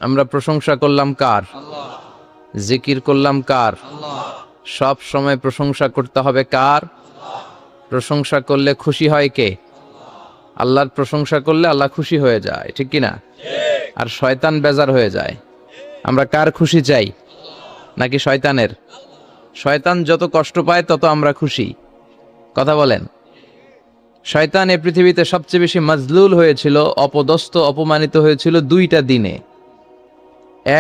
আমরা প্রশংসা করলাম কার? আল্লাহ। জিকির করলাম কার? আল্লাহ। সব সময় প্রশংসা করতে হবে কার? প্রশংসা করলে খুশি হয় কে? আল্লাহর প্রশংসা করলে আল্লাহ খুশি হয়ে যায়, ঠিক কি না? আর শয়তান বেজার হয়ে যায়। আমরা কার খুশি চাই নাকি শয়তানের? শয়তান যত কষ্ট পায় তত আমরা খুশি। কথা বলেন। শয়তান এই পৃথিবীতে সবচেয়ে বেশি মাজলুল হয়েছিল, অপদস্থ অপমানিত হয়েছিল দুইটা দিনে।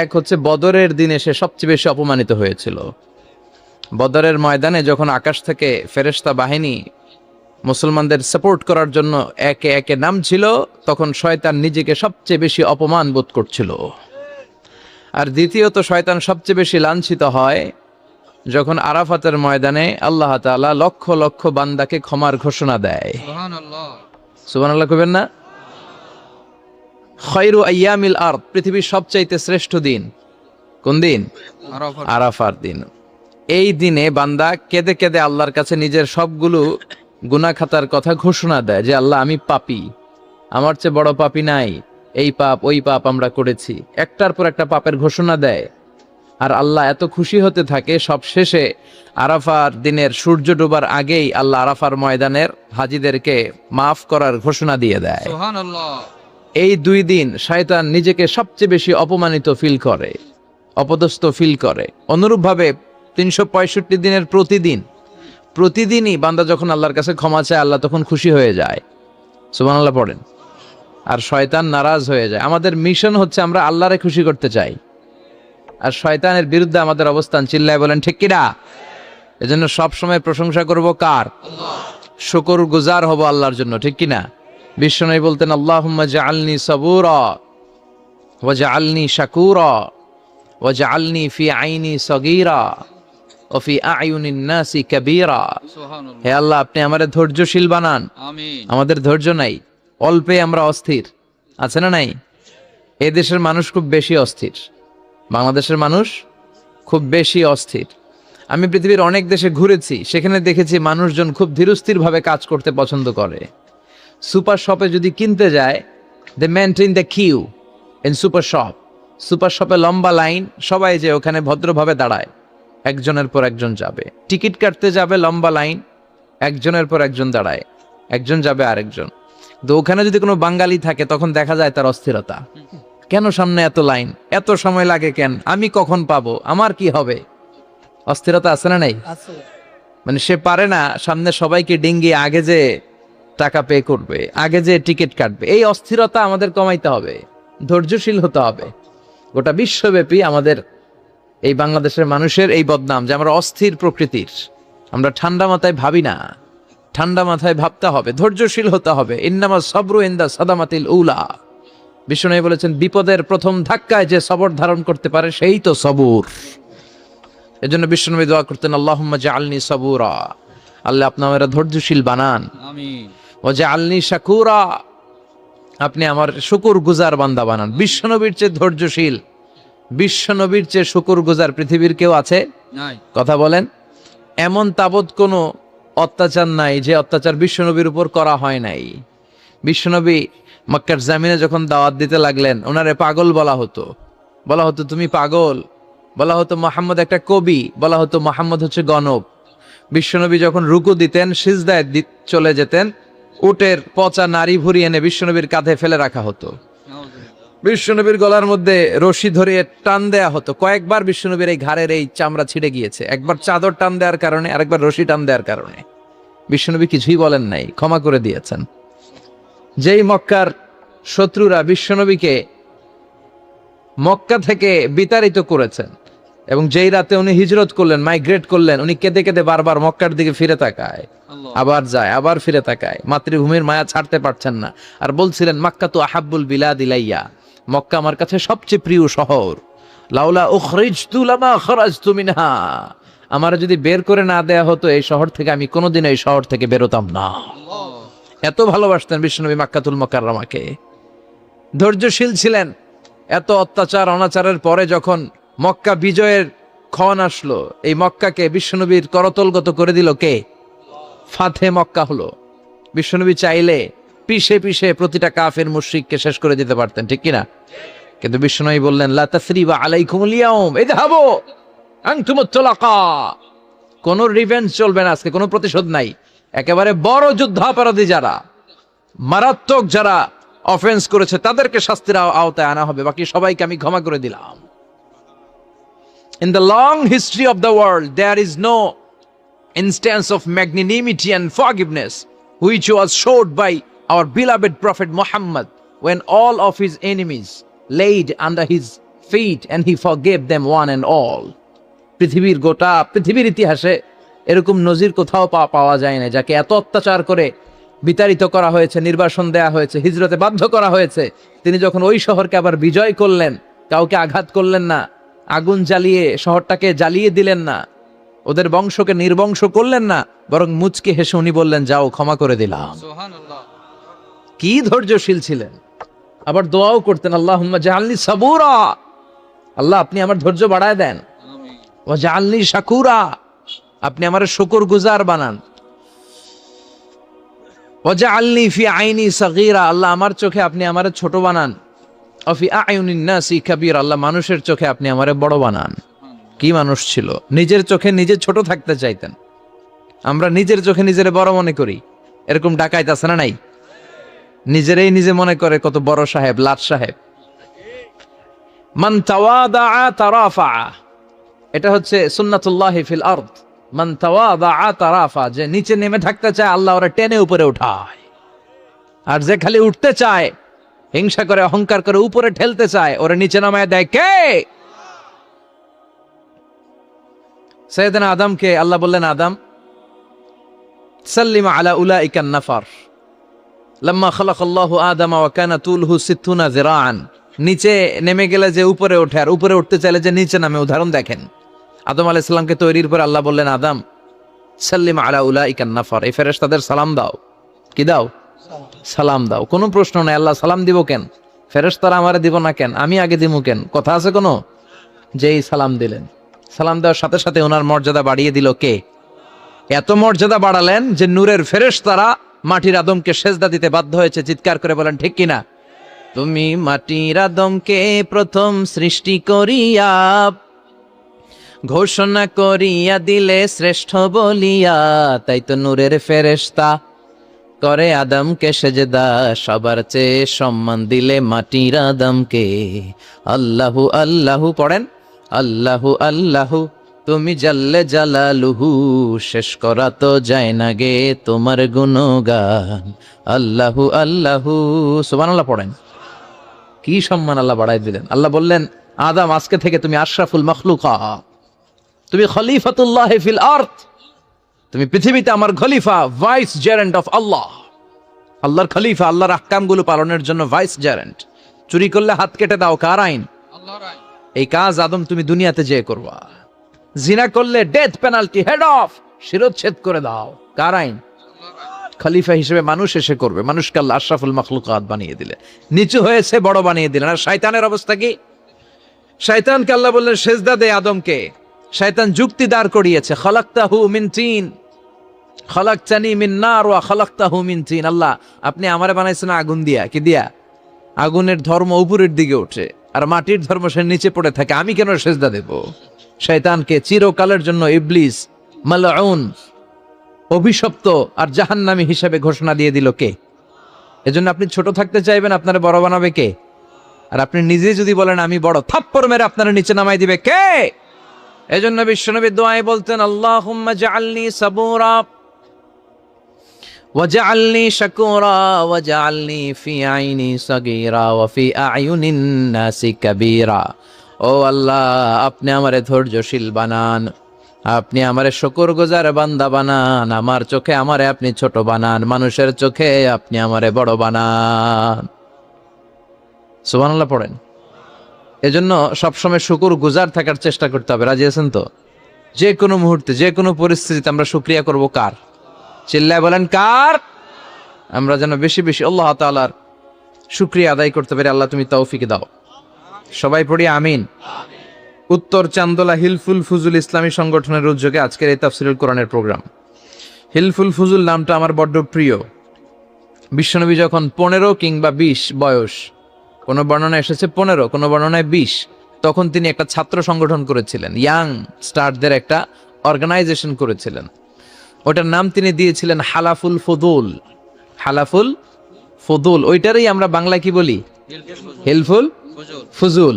এক হচ্ছে বদরের দিনে সে সবচেয়ে বেশি অপমানিত হয়েছিল। বদরের ময়দানে যখন আকাশ থেকে ফেরেশতা বাহিনী মুসলমানদের সাপোর্ট করার জন্য একে একে নামছিল, তখন শয়তান নিজেকে সবচেয়ে বেশি অপমান বোধ করছিল। আর দ্বিতীয়ত শয়তান সবচেয়ে বেশি লাঞ্ছিত হয় যখন আরাফাতের ময়দানে আল্লাহ তাআলা লক্ষ লক্ষ বান্দাকে ক্ষমার ঘোষণা দেয়। সুবহানাল্লাহ। সুবহানাল্লাহ কইবেন না? খায়রু আইয়ামিল আরদ, পৃথিবীর সবচাইতে শ্রেষ্ঠ দিন কোন দিন? আরাফার। আরাফার দিন। এই দিনে বান্দা কেঁদে কেঁদে আল্লাহর কাছে নিজের সবগুলো গুনাহ খাতার কথা ঘোষণা দেয় যে আল্লাহ আমি পাপী, আমার চেয়ে বড় পাপী নাই, এই পাপ ওই পাপ আমরা করেছি, একটার পর একটা পাপের ঘোষণা দেয়। আর আল্লাহ এত খুশি হতে থাকে, সব শেষে আরাফার দিনের সূর্য ডোবার আগেই আল্লাহ আরাফার ময়দানের হাজীদেরকে মাফ করার ঘোষণা দিয়ে দেয়। সুবহানাল্লাহ। এই দুই দিন শয়তান নিজেকে সবচেয়ে বেশি অপমানিত ফিল করে, অপদস্থ ফিল করে। অনুরূপভাবে 365 দিনের প্রতিদিনই বান্দা যখন আল্লাহর কাছে ক্ষমা চায়, আল্লাহ তখন খুশি হয়ে যায়। সুবহানাল্লাহ পড়েন। আর শয়তান নারাজ হয়ে যায়। আমাদের মিশন হচ্ছে আমরা আল্লাহরে খুশি করতে চাই, আর শয়তানের বিরুদ্ধে আমাদের অবস্থান। চিল্লায় বলেন ঠিক কিনা? এজন্য সবসময় প্রশংসা করব কার? শুকর গুজার হব আল্লাহর জন্য, ঠিক কিনা? বিশ্বনবী বলতেন আল্লাহুম্মা জাআলনি সাবুরা ওয়া জাআলনি শাকুরা ওয়া জাআলনি ফি আইনি সগীরা ওয়া ফি আয়ুনিন নাসি কাবীরা। সুবহানাল্লাহ। হে আল্লাহ, আপনি আমাদের ধৈর্যশীল বানান। আমিন। আমাদের ধৈর্য নাই, অল্পে আমরা অস্থির। আছে না নাই? এই দেশের মানুষ খুব বেশি অস্থির, বাংলাদেশের মানুষ খুব বেশি অস্থির। আমি পৃথিবীর অনেক দেশে ঘুরেছি, সেখানে দেখেছি মানুষজন খুব ধীরস্থির ভাবে কাজ করতে পছন্দ করে। সুপার শপে যদি কিনতে যায়, they maintain the queue in super shop. Super শপে লম্বা লাইন, সবাই যে ওখানে ভদ্রভাবে দাঁড়ায়, একজনের পর একজন যাবে। টিকিট কাটতে যাবে, লম্বা লাইন, একজনের পর একজন দাঁড়ায়, একজন যাবে আরেকজন। তো ওখানে যদি কোনো বাঙালি থাকে তখন দেখা যায় তার অস্থিরতা। কেন সামনে এত লাইন, এত সময় লাগে কেন, আমি কখন পাবো, আমার কি হবে? অস্থিরতা আছে না নাই? মানে সে পারে না সামনে সবাইকে ডিঙ্গিয়ে আগে যে টাকা পে করবে, আগে যে টিকিট কাটবে। এই অস্থিরতা আমাদের কমাইতে হবে, ধৈর্যশীল হতে হবে। গোটা বিশ্বব্যাপী আমাদের এই বাংলাদেশের মানুষের এই বদনাম যে আমরা অস্থির প্রকৃতির, আমরা ঠান্ডা মাথায় ভাবি না। ঠান্ডা মাথায় ভাবতে হবে, ধৈর্যশীল হতে হবে। ইন্নামা সবরু ইনদা সাদামাতিল উলা। বিষ্ণু বলেছেন বিপদের প্রথম ধাক্কায় যে সবর ধারণ করতে পারে সেই তো সবুর। এজন্য বিষ্ণু দোয়া করতেন আল্লাহুম্মা জাআলনি সাবুরা, আল্লাহ আপনি আমাকে ধৈর্যশীল বানান। আমিন। ওয়া জাআলনি শাকুরা, আপনি আমার শুকর গুজার বান্দা বানান। বিশ্বনবীর চেয়ে ধৈর্যশীল, বিশ্বনবীর চেয়ে শুকর গুজার পৃথিবীর কেউ আছে? নাই। কথা বলেন। এমন তাবৎ কোনো অত্যাচার নাই যে অত্যাচার বিশ্বনবীর উপর করা হয় নাই। বিশ্বনবী মক্কার জামিনে যখন দাওয়াত দিতে লাগলেন, ওনারে পাগল বলা হতো, বলা হতো তুমি পাগল, বলা হতো মুহাম্মদ একটা কবি, বলা হতো মুহাম্মদ হচ্ছে গণক। বিশ্বনবী যখন রুকু দিতেন, সিজদায় চলে যেতেন, উটের পচা নারী ভুরি এনে বিশ্বনবীর কাঁধে ফেলে রাখা হতো। বিশ্বনবীর গলার মধ্যে রশি ধরিয়ে টান দেয়া হতো। কয়েকবার বিশ্বনবীর এই ঘাড়ের এই চামড়া ছিঁড়ে গিয়েছে, একবার চাদর টান দেওয়ার কারণে, আরেকবার রশি টান দেওয়ার কারণে। বিশ্বনবী কিছুই বলেন নাই, ক্ষমা করে দিয়েছেন। যেই মক্কার শত্রুরা বিশ্বনবীকে মক্কা থেকে বিতাড়িত করেছেন, এবং যেই রাতে উনি হিজরত করলেন, মাইগ্রেট করলেন, উনি কেঁদে কেঁদে বারবার মক্কার দিকে ফিরে তাকায়, আবার যায়, আবার ফিরে তাকায়। মাতৃভূমির মায়া ছাড়তে পারছেন না, আর বলছিলেন মক্কা তো আহাব্বুল বিলাদ ইলাইয়া, মক্কা আমার কাছে সবচেয়ে প্রিয় শহর। লাউলা উখরিজতু লামা খরাজতু মিনহা, আমার যদি বের করে না দেয়া হতো এই শহর থেকে, আমি কোনোদিন এই শহর থেকে বেরোতাম না। এত ভালোবাসতেন বিশ্বনবী মক্কাতুল মুকাররমাকে। ধৈর্যশীল ছিলেন। এত অত্যাচার অনাচারের পরে যখন মক্কা বিজয়ের ক্ষণ আসলো, এই মক্কাকে বিশ্বনবীর করতলগত করে দিল কে? ফাতে মক্কা হলো। বিশ্বনবী চাইলে পিষে পিষে প্রতিটা কাফের মুশরিককে শেষ করে দিতে পারতেন, ঠিক কিনা? কিন্তু বিষ্ণু বললেন লা তাসরিবা আলাইকুমুল ইয়াউম ইযহাবু আনতুমুত তুলাকা, কোন রিভেঞ্জ চলবে না আজকে, কোনো প্রতিশোধ নাই। একেবারে বড় যুদ্ধাপরাধী যারা, মারাত্মক যারা অফেন্স করেছে তাদেরকে শাস্তির আওতায় আনা হবে, বাকি সবাইকে আমি ক্ষমা করে দিলাম। In the long history of the world, there is no instance of magnanimity and forgiveness which was showed by our beloved Prophet Muhammad when all of his enemies laid under his feet and he forgave them one and all. পৃথিবীর ইতিহাসে এরকম নজির কোথাও পাওয়া যায় না, যাকে এত অত্যাচার করে বিতাড়িত করা হয়েছে, নির্বাসন দেয়া হয়েছে, হিজরতে বাধ্য করা হয়েছে, তিনি যখন ওই শহরকে আবার বিজয় করলেন, কাউকে আঘাত করলেন না, আগুন জ্বালিয়ে শহরটাকে জ্বালিয়ে দিলেন না, ওদের বংশকে নির্বংশ করলেন না, বরং মুচকি হেসে উনি বললেন যাও ক্ষমা করে দিলাম। সুবহানাল্লাহ, কি ধৈর্যশীল ছিলেন। আবার দোয়াও করতেন আল্লাহুম্মা জাআলনি সাবুরা, আল্লাহ আপনি আমার ধৈর্য বাড়ায় দেন, ওয়া জাআলনি শাকুরা, আপনি আমার শুকরগুজার বানান, ওয়া জাআলনি ফি আইনি সাগীরা, আল্লাহ আমার চোখে আপনি আমারে ছোট বানান, ওয়া ফি আয়ুনিন নাসি কাবীরা, আল্লাহ মানুষের চোখে আপনি আমারে বড় বানান। কি মানুষ ছিল, নিজের চোখে নিজে ছোট থাকতে চাইতেন। আমরা নিজের চোখে নিজের বড় মনে করি, এরকম ডাকাইত আছে না নাই? নিজেরাই নিজে মনে করে কত বড় সাহেব, লাট সাহেব। মান তাওয়াদা তারাফা, এটা হচ্ছে সুন্নাতুল্লাহি ফিল আরদ। মান তাওয়াদা তারাফা, যে নিচে নেমে থাকতে চায় আল্লাহ ওরা টেনে উপরে উঠায়, আর যে খালি উঠতে চায়, হিংসা করে অহংকার করে উপরে ঠেলতে চায়, ওরা নিচে নামায় দেয় কে? সাইয়েদনা আদমকে আল্লাহ বললেন আদম সাল্লিম আলা উলাইকান নাফার লাম্মা খালাকাল্লাহু আদামা ওয়া কানা তুলহু 60 যিরাআন। নিচে নেমে গেলে যে উপরে ওঠে, আর উপরে উঠতে চাইলে যে নিচে নামে, উদাহরণ দেখেন। আদম আলাইহিস সালামকে তৈরির পর আল্লাহ বললেন আদম সাল্লিম আলা উলাইকান নাফার, এই ফেরেশতাদের সালাম দাও। কি দাও? সালাম দাও। কোনো প্রশ্ন নাই, আল্লাহ সালাম দিব কেন? ফেরেশতারা আমারে দিব না কেন? আমি আগে দিব কেন? কথা আছে কোনো? যেই সালাম দিলেন, সালাম দেওয়ার সাথে সাথে ওনার মর্যাদা বাড়িয়ে দিল কে? এত মর্যাদা বাড়ালেন যে নূরের ফেরেশতারা মাটির আদমকে সেজদা দিতে বাধ্য হয়েছে। চিৎকার করে বলেন ঠিক কিনা? তুমি মাটির আদমকে প্রথম সৃষ্টি করিয়া ঘোষণা করিয়া দিলে শ্রেষ্ঠ বলিয়া, তাই তো নূরের ফেরেশতা করে আদমকে সেজদা, সবার চেয়ে সম্মান দিলে মাটির আদমকে। আল্লাহু আল্লাহু পড়েন, আল্লাহু আল্লাহু তুমি জাল্লে জালালুহু, শেষ করা তো যায় না গে তোমার গুণগান। আল্লাহু আল্লাহু, সুবহানাল্লাহ পড়েন। কি সম্মান আল্লাহ বাড়াই দিলেন। আল্লাহ বললেন আদম আজকে থেকে তুমি আশরাফুল মাখলুকাত, তুমি খলিফাতুল্লাহ ফিল আরদ, তুমি পৃথিবীতে আমার খলিফা, ভাইস জেরেন্ট অফ আল্লাহ। আল্লাহর খলিফা, আল্লাহর আহকামগুলো পালনের জন্য ভাইস জেরেন্ট। চুরি করলে হাত কেটে দাও, কার আইন? আল্লাহর আইন। এই কাজ আদম তুমি দুনিয়াতে যেয়ে করবা। জিনা করলে ডেথ পেনাল্টি, হেড অফ, শিরচ্ছেদ করে দাও, কার আইন? খলিফা হিসেবে মানুষ এসে করবে। মানুষকে আল্লাহ আশরাফুল মাখলুকাত বানিয়ে দিলেন, নিচু হয়েছে বড় বানিয়ে দিলেন। আর শয়তানের অবস্থা কি? শয়তানকে আল্লাহ বললেন সেজদা দে আদমকে। শয়তান যুক্তি দাঁড় করিয়েছে, খালাকতাহু মিন তিন খালাকতানি মিন নার ওয়া খালাকতাহু মিন তিন। আল্লাহ আপনি আমারে বানাইছেন আগুন দিয়া, কি দিয়া? আগুনের ধর্ম উপরের দিকে ওঠে আর মাটির ধর্ম সে নিচে পড়ে থাকে, আমি কেন সেজদা দেব? শয়তানকে চিরকালের জন্য ইবলিস মালউন, অভিশপ্ত আর জাহান্নামী হিসেবে ঘোষণা দিয়ে দিল কে? এজন্য আপনি ছোট থাকতে চাইবেন, আপনারা বড় বানাবে কে? আর আপনি নিজে যদি বলেন আমি বড়, থাপ্পড় মেরে আপনারা নিচে নামাই দিবে কে? এজন্য বিশ্বনবী দোয়ায় বলতেন আল্লাহুম্মা জাআলনি সাবুরা ওয়াজআলনি শাকুরা ওয়াজআলনি ফি আইনি সাগীরা ওয়া ফি আয়ুনিন নাসি কাবীরা। ও আল্লাহ আপনি আমারে ধৈর্যশীল বানান, আপনি আমারে শুকরগুজার বান্দা বানান, আমার চোখে আমারে আপনি ছোট বানান, মানুষের চোখে আপনি আমারে বড় বানান। সুবহানাল্লাহ পড়েন। এজন্য সবসময় শুকরগুজার থাকার চেষ্টা করতে হবে। রাজি আছেন তো? যে কোনো মুহূর্তে, যে কোনো পরিস্থিতিতে আমরা শুকরিয়া করব কার? চিল্লায় বলেন কার? আমরা যেন বেশি বেশি আল্লাহ তাআলার শুকরিয়া আদায় করতে পারি। আল্লাহ তুমি তৌফিক দাও। সবাই পড়ি আমিন। উত্তর চান্দোলা হিলফুল ফুজুল ইসলামী সংগঠনের উদ্যোগে আজকের এই তাফসীরুল কোরআনের প্রোগ্রাম। হিলফুল ফুজুল নামটা আমার বড্ড প্রিয়। বিশ্বনবী যখন 15 কিংবা 20 বয়স, কোনো বর্ণনা এসেছে 15, কোনো বর্ণনায় 20। তখন তিনি একটা ছাত্র সংগঠন করেছিলেন, ইয়াং স্টারদের একটা অর্গানাইজেশন করেছিলেন। ওটার নাম তিনি দিয়েছিলেন হালাফুল ফুদুল। হালাফুল ফুদুল, ওইটারই আমরা বাংলা কি বলি? হিলফুল ফুজুল।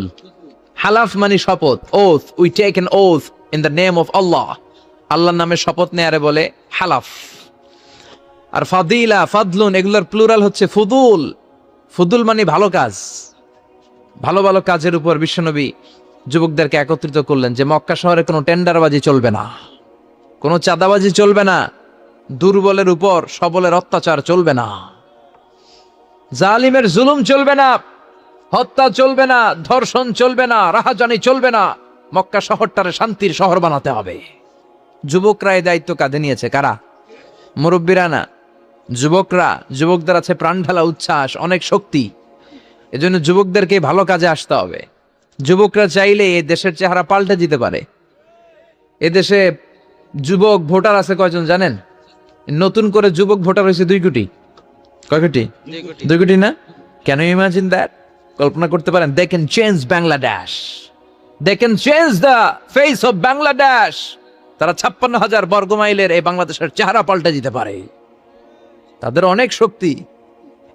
হালাফ মানে শপথ, oath, we take an oath in the name of Allah. আল্লাহর নামে শপথ নেয়ারে বলে হালাফ। আর ফাদিলা, ফাদলুন, এগুলোর প্লুরাল হচ্ছে ফুদুল। ফুদুল মানে ভালো কাজ। ভালো ভালো কাজের উপর বিশ্বনবী যুবকদেরকে একত্রিত করলেন যে মক্কা শহরে কোনো টেন্ডারবাজি চলবে না, কোনো চাঁদাবাজি চলবে না, দুর্বলের উপর সবলের অত্যাচার চলবে না, জালিমের জুলুম চলবে না, হত্যা চলবে না, ধর্ষণ চলবে না, রাহাজানি চলবে না। মক্কা শহরটারে শান্তির শহর বানাতে হবে। যুবকরা এই দায়িত্ব কাঁধে নিয়েছে। কারা? মুরব্বীরা না, যুবকরা। যুবকদের আছে প্রাণ ঢালা উচ্ছ্বাস, অনেক শক্তি। এজন্য যুবকদেরকে ভালো কাজে আসতে হবে। যুবকরা চাইলে এই দেশের চেহারা পাল্টে দিতে পারে। এদেশে যুবক ভোটার আছে কয়জন জানেন? নতুন করে যুবক ভোটার হয়েছে 2 কোটি। কয় কোটি? 2 কোটি না? Can you imagine that? কল্পনা করতে পারেন? They can change Bangladesh, they can change the face of Bangladesh. তারা 56,000 বর্গ মাইলের এই বাংলাদেশের চেহারা পাল্টে দিতে পারে। তাদের অনেক শক্তি।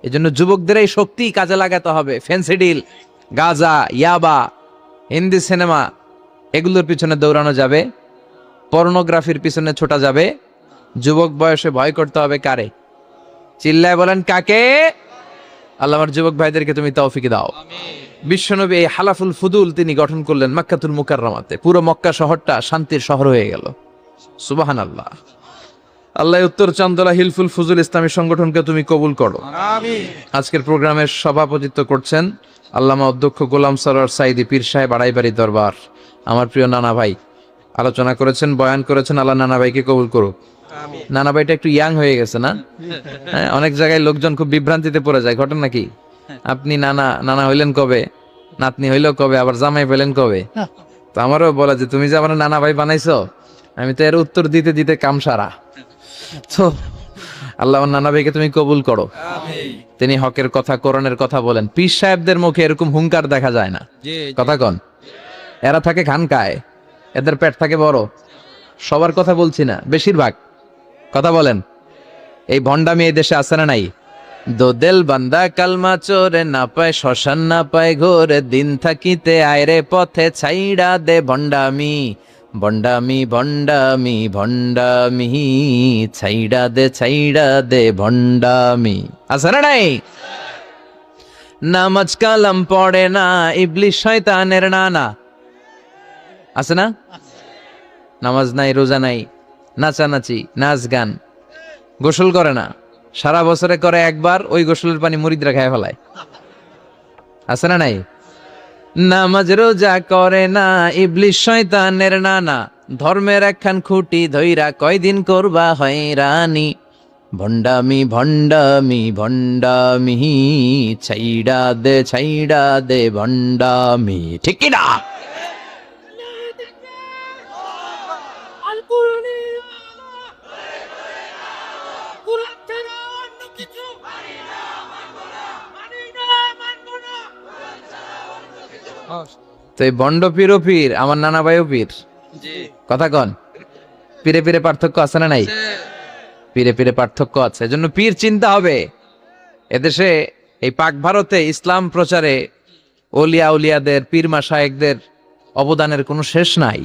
এজন্য যুবকদের এই শক্তি কাজে লাগাতে হবে। ফেন্সিডিল, গাঁজা, ইয়াবা, হিন্দি সিনেমা, এগুলোর পিছনে দৌড়ানো যাবে, পর্নোগ্রাফির পিছনে ছোটা যাবে। যুবক বয়সে ভয় করতে হবে কারে? চিল্লায় বলেন কাকে? আল্লাহ আমার যুবক ভাইদেরকে তুমি তৌফিক দাও। বিশ্বনবী এই হালাফুল ফুদুল তিনি গঠন করলেন মক্কাতুল মুকাররমাতে। পুরো মক্কা শহরটা শান্তির শহর হয়ে গেল। সুবহানাল্লাহ। আল্লাহ উত্তর চান্দলা হিলফুল ফুজুল ইসলামী সংগঠনকে তুমি কবুল করো। আজকের প্রোগ্রামের সভাপতিত্ব করছেন আল্লামা অধ্যক্ষ গোলাম সরোয়ার সাইদি পীর সাহেব, আড়াইবাড়ি দরবার। আমার প্রিয় নানা ভাই আলোচনা করেছেন, বয়ান করেছেন। আল্লাহ নানা ভাইকে কবুল করো। নানা ভাইটা একটু ইয়াং হয়ে গেছে না? হ্যাঁ, অনেক জায়গায় লোকজন খুব বিভ্রান্তিতে পড়ে যায়। ঘটনা কি? আপনি নানা নানা হইলেন কবে, নাতনি হইলেও কবে, আবার জামাই পেলেন কবে? তো আমারও বলা যে তুমি যে আমার নানা ভাই বানাইছো, আমি তো এর উত্তর দিতে দিতে কাম সারা। তো আল্লাহ নানা ভাইকে তুমি কবুল করো। তিনি হকের কথা, কোরআনের কথা বলেন। পীর সাহেবদের মুখে এরকম হুঙ্কার দেখা যায় না। কথা কন। এরা থাকে খানকায়, এদের পেট থাকে বড়। সবার কথা বলছি না, বেশিরভাগ। কথা বলেন। এই ভণ্ডামি এই দেশে আছে না নাই? দোদেল বান্দা কালমা চোরে, না পায় শ্মশান না পায় ঘোরে, দিন থাকিতে আয়রে পথে ছাইড়া দে ভণ্ডামি। ভণ্ডামি ভণ্ডামি ভণ্ডামি, ছাইড়া দে ভণ্ডামি। আছে না নাই? নামাজ কালাম পড়ে না, ইবলিশ শয়তানের নানা। আছে না? নামাজ নাই, রোজা নাই, নাচানাচি, নাচ গান, গোসল করে না, সারা বছরে করে একবার, ওই গোসলের পানি মুরিদরা খায় ফেলায়। আছে না নাই? নামাজ রোজা করে না, ইবলিশ শয়তানের নানা, ধর্মের একখান খুঁটি ধইরা কয়দিন করবা হয়রানি। ভণ্ডামি ভণ্ডামি ভণ্ডামি, ছাইড়া দে ভণ্ডামি। ঠিক কি না? তো এই বন্ড পীরও পীর, আমার নানা ভাইও পীর। কথা কন। পীরে পীরে পার্থক্য আছে না নাই? পীরে পীরে পার্থক্য আছে। এজন্য পীর চিন্তা হবে। এদেশে এই পাক ভারতে ইসলাম প্রচারে ওলিয়া উলিয়াদের, পীর মাশায়েখদের অবদানের কোনো শেষ নাই।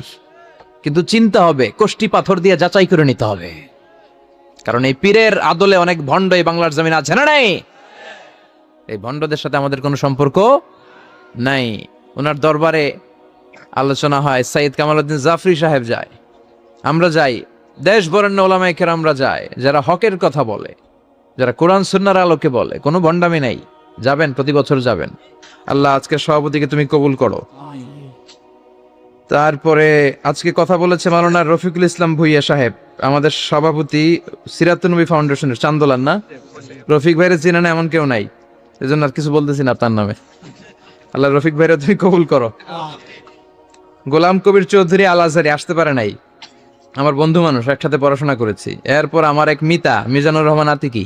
কিন্তু চিন্তা হবে, কষ্টি পাথর দিয়ে যাচাই করে নিতে হবে। কারণ এই পীরের আদলে অনেক ভণ্ড এই বাংলার জমিন আছে না নাই? এই ভণ্ডদের সাথে আমাদের কোনো সম্পর্ক নাই। ওনার দরবারে আলোচনা হয়, সাইয়্যিদ কামালউদ্দিন জাফরি সাহেব যায়, আমরা যাই, দেশ বরেণ্য ওলামায়ে কেরামরা যায়, যারা হকের কথা বলে, যারা কোরআন সুন্নাহর আলোকে বলে। কোনো ভণ্ডামি নাই। যাবেন, প্রতি বছর যাবেন। আল্লাহ আজকের সভাপতিকে তুমি কবুল করো। তারপরে আজকে কথা বলেছে মাওলানা রফিকুল ইসলাম ভুইয়া সাহেব, আমাদের সভাপতি সিরাতুন নবী ফাউন্ডেশনের চান্দোলান। না, রফিক ভাইরে চিনে না এমন কেউ নাই, এজন্য আর কিছু বলতেছি না তার নামে। আল্লাহ রফিক ভাইরা তুমি কবুল করো। গোলাম কবির চৌধুরী আল আজহারি আসতে পারে নাই, আমার বন্ধু মানুষ, একসাথে পড়াশোনা করেছি। এরপর আমার এক মিতা মিজানুর রহমান আতিকি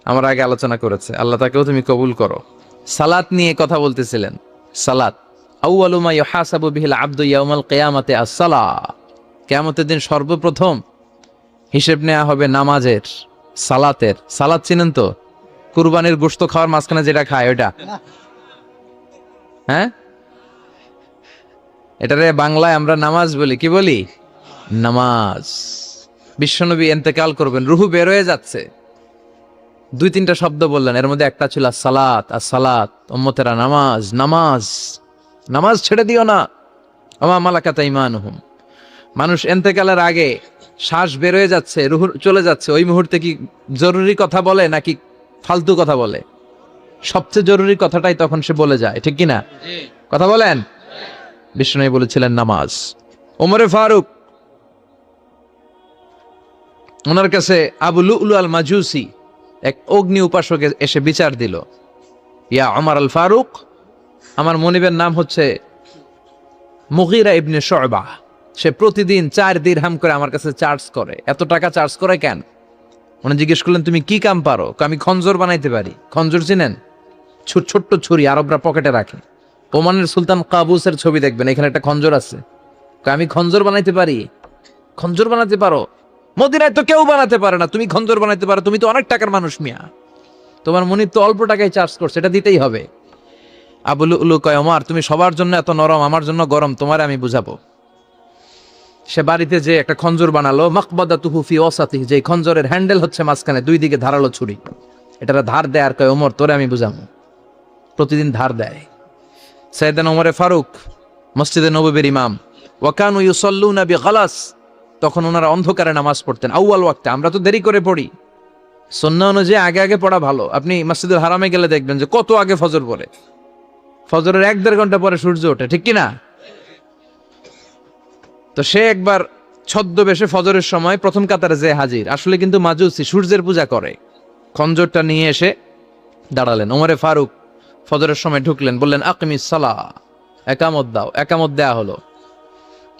আমার আগে আলোচনা করেছে। আল্লাহ তাকেও তুমি কবুল করো। সালাত নিয়ে কথা বলতেছিলেন। সালাত আউয়ালু মা ইউহাসাবু বিহিল আবদু ইয়াউমাল কিয়ামাতি আস-সালাহ। কিয়ামতের দিন সর্বপ্রথম হিসেব নেওয়া হবে নামাজের, সালাতের। সালাত চিনেন তো? কুরবানির গোশত খাওয়ার মাঝখানে যেটা খায় ওটা, হ্যাঁ, এটারে বাংলায় আমরা নামাজ বলি। কি বলি? নামাজ। বিশ্বনবী ইন্তেকাল করবেন, রুহু বের হয়ে যাচ্ছে, 2-3টা শব্দ বললেন, এর মধ্যে একটা ছিল সালাত। আর সালাত, উম্মতেরা নামাজ, নামাজ, নামাজ ছেড়ে দিও না। আমা মালাকাত ঈমানুহুম। মানুষ ইন্তেকালের আগে শ্বাস বের হয়ে যাচ্ছে, রুহু চলে যাচ্ছে, ওই মুহূর্তে কি জরুরি কথা বলে নাকি ফালতু কথা বলে? সবচেয়ে জরুরি কথাটাই তখন সে বলে যায়, ঠিক কিনা? কথা বলেন। বিষ্ণু বলেছিলেন নামাজ। ওমরে ফারুক, ওনার কাছে আবু লুলু আল মাজুসি, এক অগ্নি উপাসক, এসে বিচার দিল, ইয়া ওমর আল ফারুক, আমার মনিবের নাম হচ্ছে মুগীরা ইবনে শুবা। সে প্রতিদিন 4 দিরহাম করে আমার কাছে চার্জ করে। এত টাকা চার্জ করে কেন? উনি জিজ্ঞেস করলেন, তুমি কি কাম পারো? আমি খঞ্জর বানাইতে পারি। খঞ্জর চিনেন? ছোট্ট ছুরি আরবরা পকেটে রাখে। ওমানের সুলতান কাবুসের ছবি দেখবেন, এখানে একটা খঞ্জর আছে। আমি খঞ্জর বানাইতে পারি। খঞ্জর বানাতে পারো? মদিনায় তো কেউ বানাতে পারে না, তুমি খঞ্জর বানাইতে পারো? তুমি তো অনেক টাকার মানুষ মিয়া, তোমার মনিব তো অল্প টাকায় চার্জ করছে, এটা দিতেই হবে। আবু লুলু কয়, ওমর তুমি সবার জন্য এত নরম, আমার জন্য গরম, তোমারে আমি বুঝাবো। সে বাড়িতে যে একটা খঞ্জর বানালো, মাকবাদাতুহু ফি ওয়াসাতিহি, যে খঞ্জরের হ্যান্ডেল হচ্ছে মাঝখানে, 2 দিকে ধারালো ছুরি। এটারে ধার দেয় আর কয়, ওমর তোরে আমি বুঝাবো। প্রতিদিন ধার দেয়। সাইয়েদনা ওমরে ফারুক মসজিদে নববীর ইমাম। ওয়া কানু ইউসাল্লুনা বিগালাস, তখন ওনারা অন্ধকারে নামাজ পড়তেন আউয়াল ওয়াক্তে। আমরা তো দেরি করে পড়ি, সুন্নাহ অনুযায়ী আগে আগে পড়া ভালো। আপনি মসজিদুল হারামে গেলে দেখবেন যে কত আগে ফজর পড়ে। ফজরের 1-1.5 ঘন্টা পরে সূর্য ওঠে, ঠিক কিনা? তো সে একবার ছদ্মবেশে ফজরের সময় প্রথম কাতারে যে হাজির, আসলে কিন্তু মাজুসি, সূর্যের পূজা করে। খঞ্জরটা নিয়ে এসে দাঁড়ালেন। ওমরে ফারুক ফজরের সময় ঢুকলেন, বললেন আকিমিস সালাহ, একামত দাও। একামত দেয়া হলো।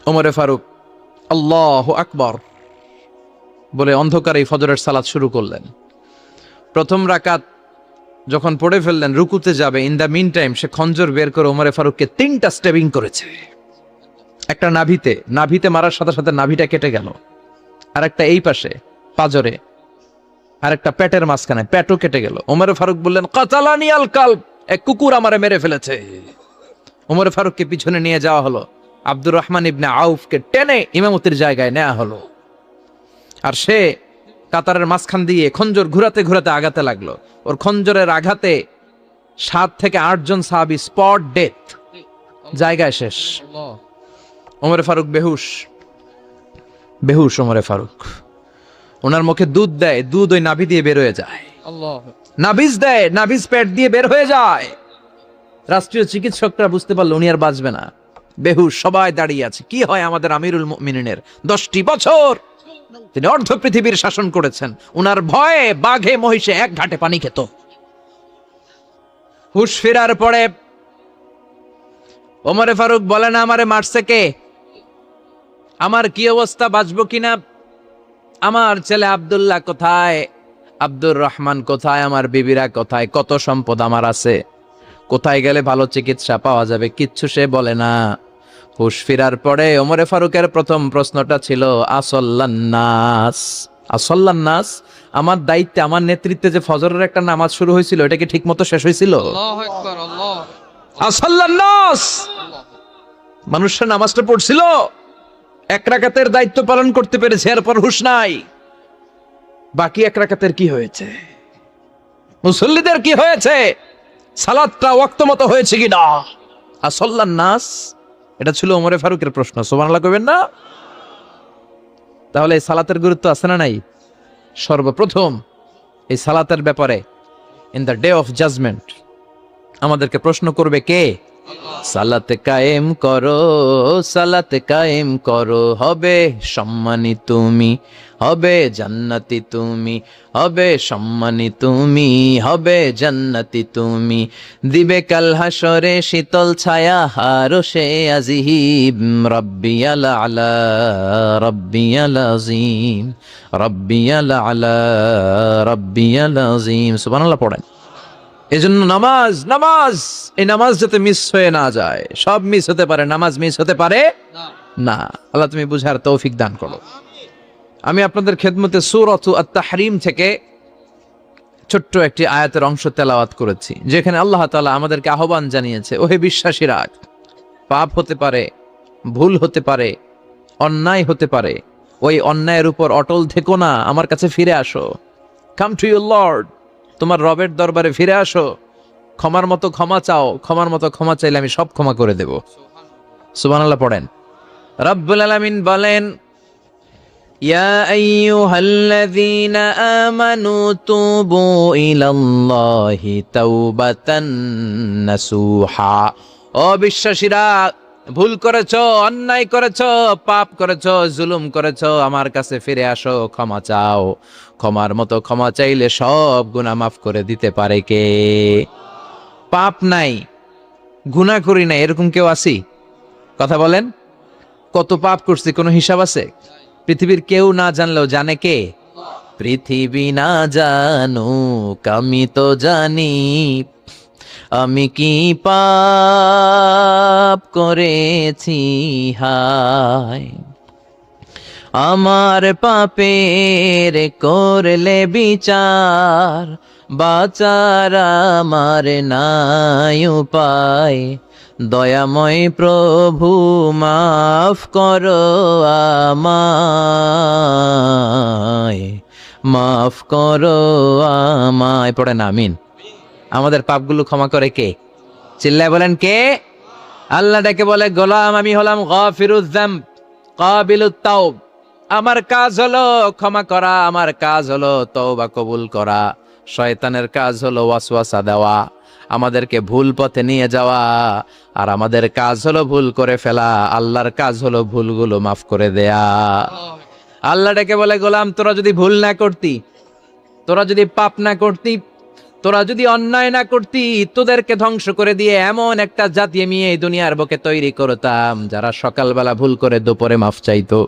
ওমরে ফারুক আল্লাহু আকবার বলে অন্ধকারে ফজরের সালাত শুরু করলেন। প্রথম রাকাত যখন পড়ে ফেললেন, রুকুতে যাবে, ইন দা মিন টাইম সে খঞ্জর বের করে ওমরে ফারুককে 3টা স্টেবিং করেছে। একটা নাভিতে মারার সাথে সাথে নাভিটা কেটে গেল, আর একটা এই পাশে পাজরে, আর একটা পেটের মাঝখানে, পেটও কেটে গেল। ওমরে ফারুক বললেন, কাতালানি আল কালব, এক কুকুর আমারে মেরে ফেলেছে। ওমরে ফারুককে পিছনে নিয়ে যাওয়া হলো। আব্দুর রহমান ইবনে আউফকে টেনে ইমামতির জায়গায় নেওয়া হলো। আর সে কাতারের মাঝখান দিয়ে খঞ্জর ঘুরাতে ঘুরাতে আগাতে লাগলো। ওর খঞ্জরের আঘাতে 7 থেকে 8 জন সাহাবী স্পট ডেথ, জায়গায় শেষ। ওমরে ফারুক বেহুশ। ওমরে ফারুক, ওনার মুখে দুধ দেয়, দুধ ওই নাভি দিয়ে বের হয়ে যায়। নাভিজ দেয়, নাভিজ পেট দিয়ে বের হয়ে যায়। রাষ্ট্রীয় চিকিৎসকরা বুঝতে পারলো উনি আর বাঁচবে না, বেহুশ। সবাই দাঁড়িয়ে আছে। কি হয় আমাদের আমিরুল মুমিনিনের? 10টি বছর তিনি অর্ধ পৃথিবীর শাসন করেছেন। উনার ভয়ে বাঘে মহিষে এক ঘাটে পানি খেত। হুশ ফেরার পরে ওমরে ফারুক বলেন, আমারে মারছে কে? আমার কি অবস্থা, বাঁচবো কিনা? আমার ছেলে আব্দুল্লাহ কোথায়? আব্দুর রহমান কোথায়? আমার বিবিরা কোথায়? কত সম্পদ আমার আছে, কোথায় গেলে ভালো চিকিৎসা পাওয়া যাবে? কিচ্ছু সে বলে না। হুশ ফিরার পরে ওমরে ফারুকের প্রথম প্রশ্নটা ছিল, আসল্লান্নাস, আমার দায়িত্বে, আমার নেতৃত্বে যে ফজরের একটা নামাজ শুরু হয়েছিল, এটা কি ঠিক মতো শেষ হয়েছিল? আসল্লান্নাস, মানুষের নামাজটা পড়ছিল, 1 রাকাতের দায়িত্ব পালন করতে পেরেছে, এরপর হুশ নাই। বাকি 1 রাকাতের কি হয়েছে? মুসল্লিদের কি হয়েছে? সালাতটা ওয়াক্ত মতো হয়েছে কিনা? আসল্লান্নাস, এটা ছিল ওমরে ফারুকের প্রশ্ন। সুবহানাল্লাহ কইবেন না? তাহলে এই সালাতের গুরুত্ব আছে না নাই? সর্বপ্রথম এই সালাতের ব্যাপারে in the day of judgement আমাদেরকে প্রশ্ন করবে কে? সালাত কায়েম করো, সালাত কায়েম করো, হবে সম্মানী তুমি, হবে জান্নাতি তুমি, হবে সম্মানী তুমি, হবে জান্নাতি তুমি। দিবে কাল হাসরে শীতল ছায়া হারশে আজিম, রব্বিয়াল আলা, রব্বিয়াল আযীম, রব্বিয়াল আলা, রব্বিয়াল আযীম। সুবহানাল্লাহ পড়েন। এজন্য নামাজ নামাজ, এই নামাজ যাতে মিস হয়ে না যায়। সব মিস হতে পারে, নামাজ মিস হতে পারে না। আল্লাহ তুমি বুঝার তৌফিক দান করো। আমি আপনাদের খেদমতে সূরাত আত-তাহরীম থেকে ছোট্ট একটি আয়াতের অংশ তেলাওয়াত করেছি, যেখানে আল্লাহ তাআলা আমাদেরকে আহ্বান জানিয়েছে, ওহে বিশ্বাসীরা, পাপ হতে পারে, ভুল হতে পারে, অন্যায় হতে পারে, ওই অন্যায়ের উপর অটল থেকো না, আমার কাছে ফিরে আসো। কাম টু ইউর লর্ড, তোমার রবের দরবারে ফিরে আসো, ক্ষমার মতো ক্ষমা চাও, ক্ষমার মতো ক্ষমা চাইলে আমি সব ক্ষমা করে দেব। সুবহানাল্লাহ পড়েন। রব্বুল আলামিন বলেন, ইয়া আইয়ুহাল্লাযীনা আমানু তুবু ইলাল্লাহি তাওবাতান নাসুহা। ও বিশ্বাসীরা, ভুল করেছো, অন্যায় করেছো, পাপ করেছো, জুলুম করেছো, আমার কাছে ফিরে আসো, ক্ষমা চাও। ক্ষমার মতো ক্ষমা চাইলে সব গুনাহ মাফ করে দিতে পারে কে? পাপ নাই, গুনাহ করি নাই, এরকম কেউ আছি? কথা বলেন। কত পাপ করছি, কোনো হিসাব আছে? পৃথিবীর কেউ না জানলেও জানে কে? পৃথিবী না জানুক আমি তো জানি, আমি কি পাপ করেছি হায়। আমার পাপের করলে বিচার, বাঁচার আমার নাই উপায়। দয়াময় প্রভু মাফ করো আমায়, মাফ করো আমায়। পড়েন আমিন। আমাদের পাপগুলো ক্ষমা করে কে? চিল্লায় বলেন কে? আল্লাহ ডেকে বলে, গোলাম আমি হলাম গাফিরুয যামব কাবিলুত তাওব। আমার কাজ হলো ক্ষমা করা, আমার কাজ হলো তওবা কবুল করা। শয়তানের কাজ হলো ওয়াসওয়াসা দেওয়া, আমাদেরকে ভুল পথে নিয়ে যাওয়া। আর আমাদের কাজ হলো ভুল করে ফেলা, আল্লাহর কাজ হলো ভুলগুলো মাফ করে দেয়া। আল্লাহ ডেকে বলে, গোলাম তোরা যদি ভুল না করতি, তোরা যদি পাপ না করতি, তোরা যদি অন্যায় না করতি, তোদেরকে ধ্বংস করে দিয়ে এমন একটা জাতি আমি এই দুনিয়ার বুকে তৈরি করতাম, যারা সকালবেলা ভুল করে দুপুরে মাফ চাইতো,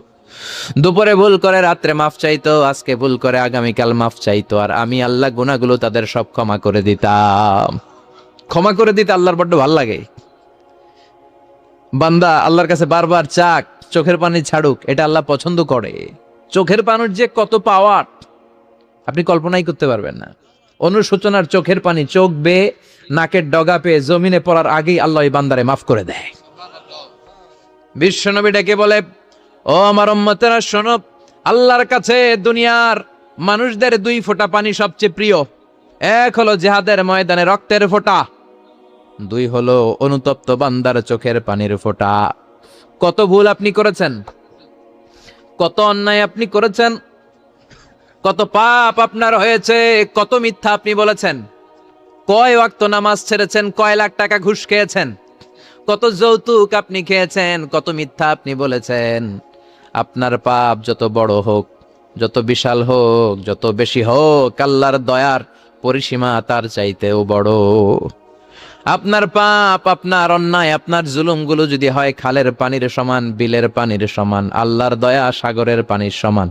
দুপুরে ভুল করে রাত্রে মাফ চাইতো, আজকে ভুল করে আগামীকাল মাফ চাইতো। আর আমি আল্লাহ গুনাহগুলো তাদের সব ক্ষমা করে দিতাম। ক্ষমা করে দিতে আল্লাহর বড্ড ভালো লাগে। বান্দা আল্লাহর কাছে বারবার চাক, চোখের পানি ছাড়ুক, এটা আল্লাহ পছন্দ করে। চোখের পানির যে কত পাওয়ার আপনি কল্পনাই করতে পারবেন না। অনুশোচনার চোখের পানি চোখ বেয়ে নাকের ডগা পেয়ে জমিনে পড়ার আগেই আল্লাহ এই বান্দারে মাফ করে দেয়। বিশ্বনবী ডেকে বলে, ও আমার উম্মতেরা শোনো, আল্লাহর কাছে দুনিয়ার মানুষদের দুই ফোঁটা পানি সবচেয়ে প্রিয়। এক হলো জিহাদের ময়দানে রক্তের ফোঁটা, দুই হলো অনুতপ্ত বান্দার চোখের পানির ফোঁটা। কত ভুল আপনি করেছেন, কত অন্যায় আপনি করেছেন, কত পাপ আপনার হয়েছে, কত মিথ্যা আপনি বলেছেন, কয় ওয়াক্ত নামাজ ছেড়েছেন, কয় লাখ টাকা ঘুষ খেয়েছেন, কত যৌতুক আপনি খেয়েছেন, কত মিথ্যা আপনি বলেছেন। আপনার পাপ যত বড় হোক, যত বিশাল হোক, যত বেশি হোক, আল্লাহর দয়ার পরিসীমা তার চাইতেও বড়। আপনার পাপ, আপনার অন্যায়, আপনার জুলুমগুলো যদি হয় খালের পানির সমান, বিলের পানির সমান, আল্লাহর দয়া সাগরের পানির সমান।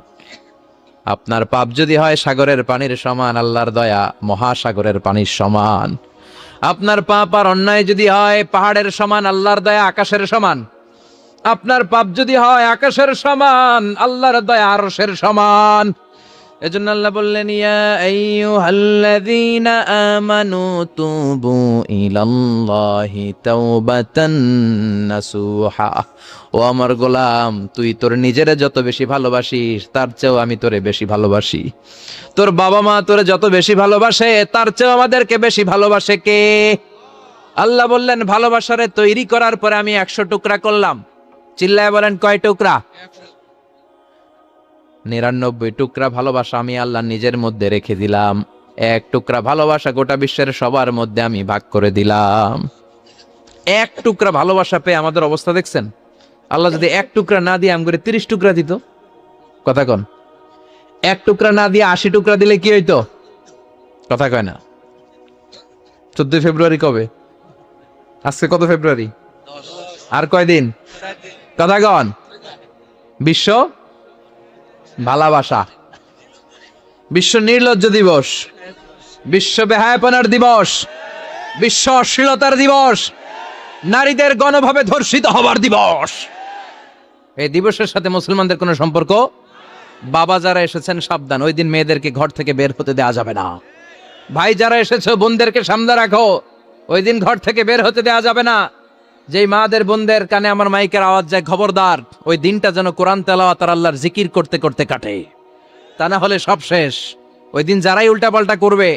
আপনার পাপ যদি হয় সাগরের পানির সমান, আল্লাহর দয়া মহাসাগরের পানির সমান। আপনার পাপ আর অন্যায় যদি হয় পাহাড়ের সমান, আল্লাহর দয়া আকাশের সমান। আপনার পাপ যদি হয় আকাশের সমান, আল্লাহর দয়া আরশের সমান। এজন্য আল্লাহ বললেন, ইয়া আইয়ুহাল্লাযীনা আমানু তুবু ইলাল্লাহি তাওবাতান নাসুহা। ও আমার গোলাম, তুই তোর নিজেরে যত বেশি ভালোবাসিস, তার চেয়েও আমি তোরে বেশি ভালোবাসি। তোর বাবা মা তোরে যত বেশি ভালোবাসে, তার চেয়েও আমাদেরকে বেশি ভালোবাসে কে? আল্লাহ বললেন, ভালোবাসারে তৈরি করার পরে আমি 100 টুকরা করলাম। চিল্লায় বলেন, কয় টুকরা? 99 টুকরা ভালোবাসা আমি আল্লাহ নিজের মধ্যে রেখে দিলাম। 1 টুকরা ভালোবাসা গোটা বিশ্বের সবার মধ্যে আমি ভাগ করে দিলাম। 1 টুকরা ভালোবাসা পেয়ে আমাদের অবস্থা দেখছেন? আল্লাহ যদি 1 টুকরা না দিয়ে আমগরে 30 টুকরা দিত, কথা কন। 1 টুকরা না দিয়ে 80 টুকরা দিলে কি হইতো? কথা কয় না। 14 ফেব্রুয়ারি কবে? আজকে কত ফেব্রুয়ারি? আর কয়দিন? কথা কন। বিশ্ব ভালোবাসা, বিশ্ব নির্লজ্জ দিবস, বিশ্ব বেহায়াপনার দিবস, বিশ্ব অশ্লীলতার দিবস, নারীদের গণভাবে ধর্ষিত হবার দিবস। এই দিবসের সাথে মুসলমানদের কোনো সম্পর্ক। বাবা যারা এসেছেন সাবধান, ওই দিন মেয়েদেরকে ঘর থেকে বের হতে দেওয়া যাবে না। ভাই যারা এসেছো বোনদেরকে সামনে রাখো, ওই দিন ঘর থেকে বের হতে দেওয়া যাবে না। যেই মাদের বোনদের কানে আমার মাইকের আওয়াজ যায়, খবরদার, ওই দিনটা যেন কোরআন তেলাওয়াত আর আল্লাহর জিকির করতে করতে কাটে, তা না হলে সব শেষ। ওই দিন যারাই উল্টাপাল্টা করবে,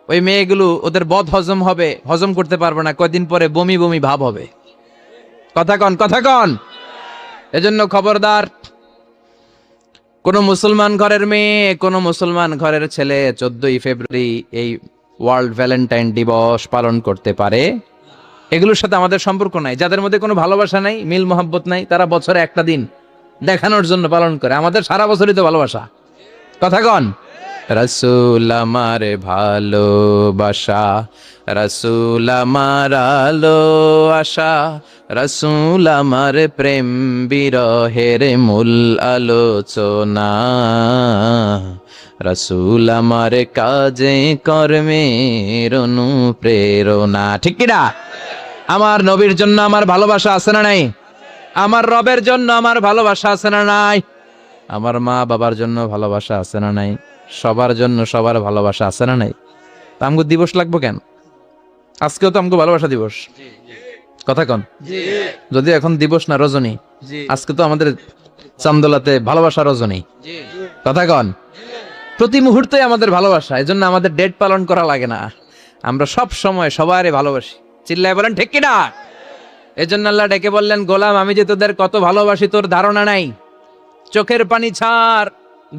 ওই মেয়েগুলো ওদের বদ হজম হবে, হজম করতে পারবে না, কয়দিন পরে বমি বমি ভাব হবে। কথা কন, কথা কন। এজন্য খবরদার, কোন মুসলমান ঘরের মেয়ে, কোন মুসলমান ঘরের ছেলে 14ই ফেব্রুয়ারি এই ওয়ার্ল্ড ভ্যালেন্টাইন দিবস পালন করতে পারে। এগুলোর সাথে আমাদের সম্পর্ক নাই। যাদের মধ্যে কোনো ভালোবাসা নাই, মিল মোহাব্বত নাই, তারা বছরে একটা দিন দেখানোর জন্য পালন করে। আমাদের সারা বছরই তো ভালোবাসা। কথা কন। রাসূল আমার ভালোবাসা, রাসূল আমার আলো আশা, রাসূল আমার প্রেম বিরহের মূল আলোচনা, রাসূল আমার কাজে কর্মের অনুপ্রেরণা। ঠিক কিনা? আমার নবীর জন্য আমার ভালোবাসা আছে না নাই? আমার রবের জন্য আমার ভালোবাসা আছে না নাই? আমার মা বাবার জন্য ভালোবাসা আছে না নাই? সবার জন্য সবার ভালোবাসা আছে না নাই? তা আমগো দিবস লাগবো কেন? আজকেও তো আমগো ভালোবাসা দিবস। কথা কন। যদি এখন দিবস না রজনী, আজকে তো আমাদের চান্দোলাতে ভালোবাসা রজনী। কথা কন। প্রতি মুহূর্তে আমাদের ভালোবাসা, এজন্য আমাদের ডেট পালন করা লাগে না। আমরা সব সময় সবারই ভালোবাসি। চিল্লায় বলেন ঠিক কিনা? এজন্য আল্লাহ ডেকে বললেন, গোলাম আমি যে তোদের কত ভালোবাসি তোর ধারণা নাই। চোখের পানি ছাড়,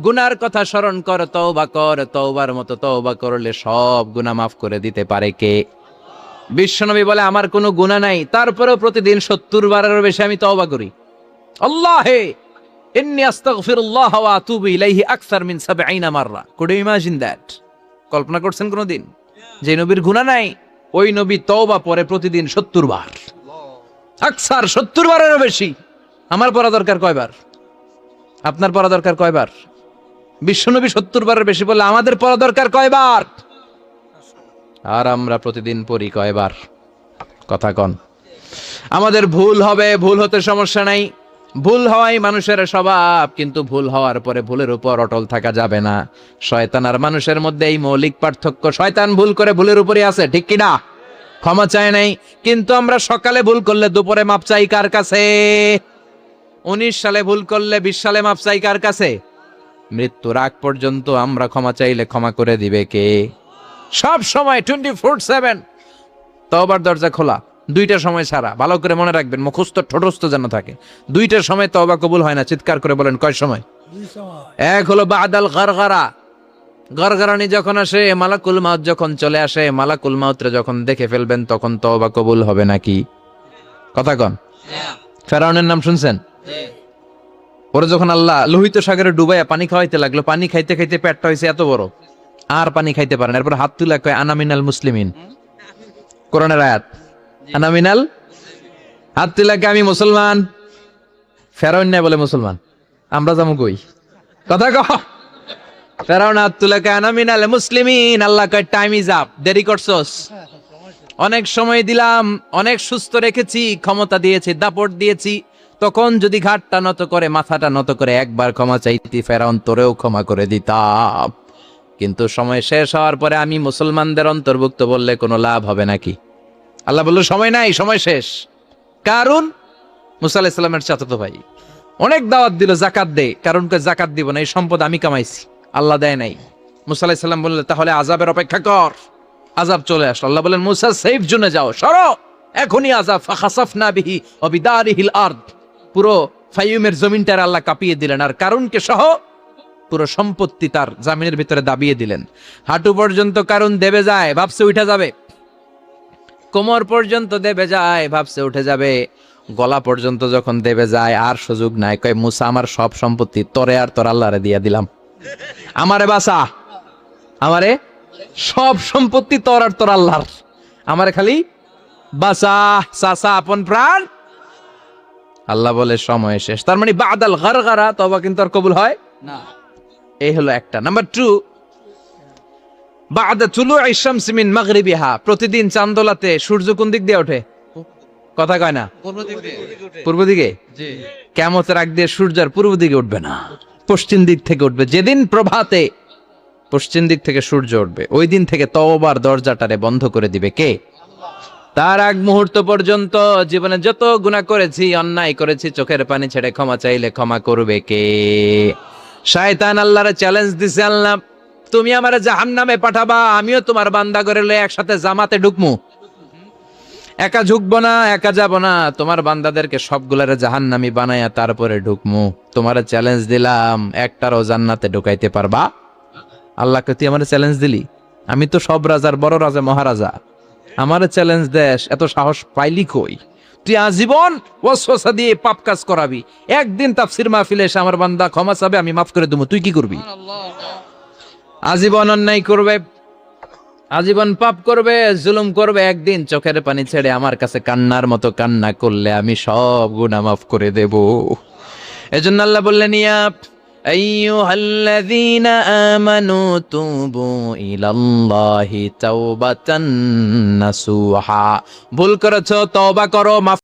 গুনার কথা স্মরণ কর, তওবা কর, তওবার মতো তওবা করলে সব গুনাহ মাফ করে দিতে পারে কে? বিশ্বনবী বলে আমার কোনো গুনাহ নাই, তারপরেও প্রতিদিন 70 বারেরও বেশি আমি তওবা করি। আল্লাহে ইন্নী আস্তাগফিরুল্লাহ ওয়া আতুবু ইলাইহি আকসার মিন 70 মাররা। Could you imagine that? কল্পনা করছেন কোনদিন যে নবীর গুনাহ নাই, ওই নবী তওবা পড়ে প্রতিদিন 70 বার, আকসার 70 বারেরও বেশি। আমার পড়া দরকার কয়বার? আপনার পড়া দরকার কয়বার? বিশ্বনবী 70 বারের বেশি বলে আমাদের পড়া দরকার কয়বার? আর আমরা প্রতিদিন পড়ি কয়বার? কথা কন। আমাদের ভুল হবে, ভুল হতে সমস্যা নাই, ভুল হওয়াই মানুষের স্বভাব, কিন্তু ভুল হওয়ার পরে ভুলের উপর অটল থাকা যাবে না। শয়তান আর মানুষের মধ্যে এই মৌলিক পার্থক্য। শয়তান ভুল করে ভুলের উপরই আছে, ঠিক কিনা? ক্ষমা চায় নাই, কিন্তু আমরা সকালে ভুল করলে দুপুরে মাপ চাই কার কাছে? 19 সালে ভুল করলে 20 সালে মাপ চাই কার কাছে? মৃত্যুর আগ পর্যন্ত আমরা ক্ষমা চাইলে ক্ষমা করে দিবে কে? সব সময় 24/7 তওবার দরজা খোলা, দুইটা সময় ছাড়া। ভালো করে মনে রাখবেন, মুখস্থ ঠোঁটস্থ যেন থাকে। দুইটার সময় তওবা কবুল হয় না। চিৎকার করে বলেন কয় সময়? এক হলো বাদাল গারগারা, গরগরানি যখন আসে, মালাকুল মাউত যখন চলে আসে, মালাকুল মাউতরে যখন দেখে ফেলবেন তখন তওবা কবুল হবে নাকি? কথা কন। ফেরাউনের নাম শুনছেন? ওরা যখন আল্লাহ লোহিত সাগরে ডুবাইয়া পানি খাওয়াইতে লাগলো, পানি খাইতে খাইতে পেটটা হয়েছে এত বড়, আর পানি খাইতে পারেন। এরপর হাত তুলে কয় আনা মিনাল মুসলিমিন। কোরআনের আয়াত, আনা মিনাল, হাত তুলে কয় আমি মুসলমান। ফেরাউন নাই বলে মুসলমান, আমরা যাবো কই? কথা কহ। ফেরাউন হাত তুলে কয় আনা মিনাল মুসলিমিন। আল্লাহ কয় টাইম ইজ আপ, দেরি করছস, অনেক সময় দিলাম, অনেক সুস্থ রেখেছি, ক্ষমতা দিয়েছি, দাপট দিয়েছি, তখন যদি ঘাটটা নত করে, মাথাটা নত করে একবার ক্ষমা চাইতি, ফেরাউন তোরেও ক্ষমা করে দিতাম। কিন্তু সময় শেষ হওয়ার পরে আমি মুসলমানদের অন্তর্ভুক্ত বললে কোনো লাভ হবে নাকি? আল্লাহ বলল সময় নাই, সময় শেষ। কারণ মুসা আলাইহিস সালামের চাচাতো ভাই অনেক দাওয়াত দিল, যাকাত দে। কারণ যাকাত দিব না, এই সম্পদ আমি কামাইছি, আল্লাহ দেয় নাই। মুসা আলাইহিস সালাম বললেন তাহলে আযাবের অপেক্ষা কর। আযাব চলে আসলো। আল্লাহ বলেন মুসা সেফ জোনে যাও, সরো, এখনই আযাব। ফাখাসাফনা বিহি ওয়া বিদারিহিল আরদ, পুরো ফাইয়ুমের জমিনটার আল্লাহ কাঁপিয়ে দিলেন, আর কারুনকে সহ পুরো সম্পত্তি তার জামিনের ভিতরে দাবিয়ে দিলেন। হাঁটু পর্যন্ত কারুন দেবে যায়, ভাবছে উঠে যাবে, কোমর পর্যন্ত দেবে যায়, ভাবছে উঠে যাবে, গলা পর্যন্ত যখন দেবে যায় আর সুযোগ নাই। কয় মুসা আমার সব সম্পত্তি তোরে আর তোর আল্লাহরে দিয়া দিলাম, আমারে বাঁচা, আমারে সব সম্পত্তি তোর আর তোর আল্লাহর, আমারে খালি বাঁচা, চাচা আপন প্রাণ। আল্লাহ বলে সময় শেষ। তার মানে বাদাল গারগারা তওবা কিন্তু আর কবুল হয় না। এই হলো একটা। নাম্বার 2, বা'দা তুলু'i শামসি মিন মাগরিবিহা, প্রতিদিন চাঁদোলাতে সূর্য কোন দিক দিয়ে ওঠে? কথা কয় না? পূর্ব দিকে। কিয়ামতের আগ দিয়ে সূর্য আর পূর্ব দিকে উঠবে না, পশ্চিম দিক থেকে উঠবে। যেদিন প্রভাতে পশ্চিম দিক থেকে সূর্য উঠবে, ওই দিন থেকে তওবার দরজাটারে বন্ধ করে দিবে কে? তার আগ মুহূর্ত পর্যন্ত জীবনে যত গুনাহ করেছি, অন্যায় করেছি, চোখের পানি ছেড়ে ক্ষমা চাইলে ক্ষমা করবে কে? শয়তান আল্লাহরে চ্যালেঞ্জ দিছে, আল্লাহ তুমি আমারে জাহান্নামে পাঠাবা, আমিও তোমার বান্দা করে লয়ে একসাথে জামাতে ঢুকমু। একা ঝুঁকবো না, একা যাব না, তোমার বান্দাদেরকে সবগুলারে জাহান্নামী বানায়া তারপরে ঢুকমু। তোমারে চ্যালেঞ্জ দিলাম, একটারও জান্নাতে ঢুকাইতে পারবা? আল্লাহকে তুই আমারে চ্যালেঞ্জ দিলি? আমি তো সব রাজার বড় রাজা, মহারাজা, আমারে চ্যালেঞ্জ দেশ, এত সাহস পাইলি কই? তুই আজীবন ওয়াসওয়াসা দিয়ে পাপ কাজ করাবি, একদিন তাফসীর মাহফিলে এসে আমার বান্দা ক্ষমা চাবে, আমি মাফ করে দেবো, তুই কি করবি? আজীবন অন্যায় করবে, আজীবন পাপ করবে, জুলুম করবে, একদিন চোখের পানি ছেড়ে আমার কাছে কান্নার মতো কান্না করলে আমি সব গুনাহ মাফ করে দেব। এজন্য আল্লাহ বললেন, ইয়া আইয়ুহাল্লাযীনা আমানু তুবু ইলাল্লাহি তাওবাতান নাসুহা। ভুল করেছো, তওবা করো, মাফ